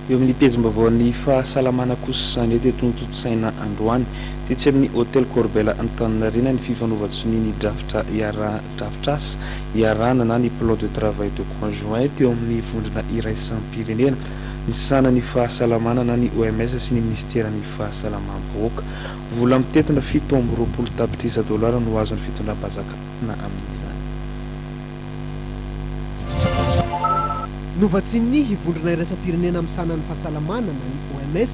eo amin'ny pejim-baovao fahasalamana kosa ny teto nototsaina androany tetsy amin'ny hôtel Corbella Antananarivo ny fifanovatsiny drafitra drafitras iarana na ny plan de travail de conjoint teo amin'ny vondrona iraisam-pirenena ny sanany fahasalamana na ny OMS sy ny ministèran'ny fahasalamam-bahoaka vola mitetina 720 tapitrisa dolara no azon'ny fitondram-panjakana amin'izany. Novatsiny hivondrona iraisam-pirenena amin'ny sanany fahasalamana na ny OMS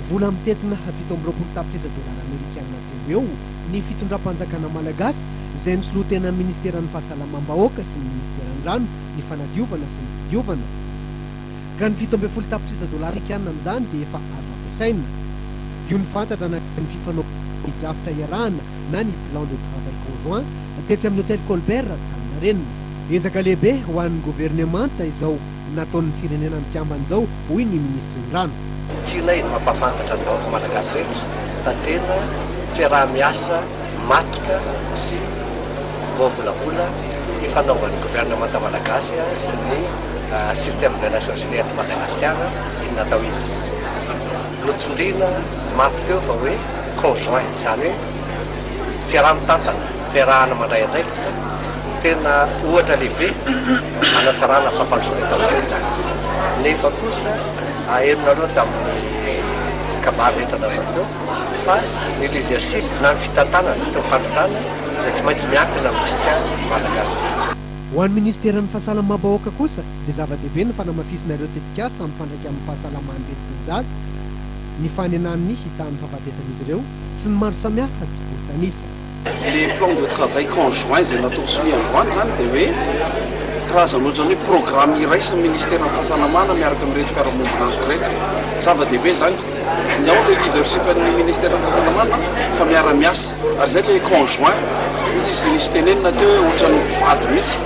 vola mitetina 720 tapitrisa dolara amerikana teo eo ny fitondram-panjakana malagasy izay nosoloatena ministèran'ny fahasalamam-bahoaka sy ny ministèran'ny rano ny fanadiovana sy ny fidiovana. Ka ny 720 tapitrisa dolara amerikana amin'izany dia efa azo ampiasaina. Io ny fantatra na ny fifanaovana drafitra iarahana na ny plan de travail conjoint tetsy amin'ny hôtel Colbert Antananarivo. Ezaka lehibe ho an'ny gouvernemanta izao nataon'ny firenena mikambana izao hoy ny ministry ny rano. Tiana iny mampafantatra ny vahoaka malagasy rehetra fa tena fiaraha-miasa matroka sy voavolavola ifanaovan'ny gouvernemanta malagasy sy ny système des Nations Unies de Madagascar iny natao iny. Notsondrina mafy teo fa hoe conjoint izany hoe fiaraha-mitantana fiarahana mandray andraikitra tena ohatra lehibe anatsarana fampandrosoana taontsika izany. Nefa kosa aheronareo tamin'ny kabary rehetra natao teo fa ny leadership na ny fitantanana sy ny fandrarana dia tsy maintsy miankina amintsika malagasy. Ho an'ny ministèran'ny fahasalamam-bahoaka kosa dia zava-dehibe ny fanamafisina ireo tetikasa samy fandraika amin'ny fahasalaman'ny rehetra sy ny zaza ny fanenan'ny hitahan'ny fahafatesan'izy ireo sy ny maro samihafa tsy voatanisa. Les plans de travail conjoint izay natao sonia androany zany dia hoe karazana ohatrany hoe programme iraisan'ny ministèran'ny fahasalamana miaraka amin'ny rehetra fiarahamonina antokireto. Zava-dehibe zany ny ao le leadership an'ny ministèran'ny fahasalamana fa miara-miasa ary zay le conjoint izy nisy tenenina teo ohatran'ny mpivady mihitsy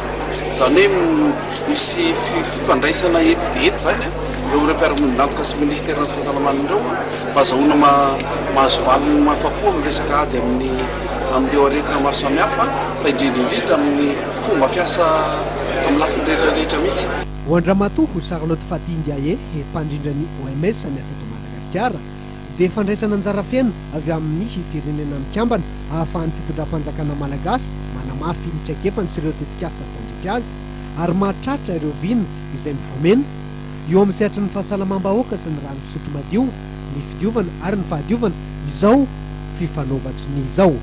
zany hoe misy fifandraisana eti-dety zany eo ream-piarahamonina antoka sy ministèran'ny fahasalamana indreo mahazahoana mahazo valiny mahafapo amin'ny resaka ady amin'ireo aretina maro samihafa fa indrindrindrindra amin'ny fomba fiasa amin'ny lafiny rehetrarehetra mihitsy. Ho Andramatoa Charlotte Faty Ndiaye mpandrindran'ny OMS miasa eto Madagasikara dia fandraisana anjara fiaina avy amin'ny firenena mikambana ahafahan'ny fitondram-panjakana malagasy manamafy ny traikefa sy ireo tetikasa tandrify azy ary mahatratra ireo vina izay mivomena eo amin'ny sehatry ny fahasalamam-bahoaka sy ny rano fisotro madio ny fidiovana ary ny fahadiovana izao fifanaovatsy ny izao.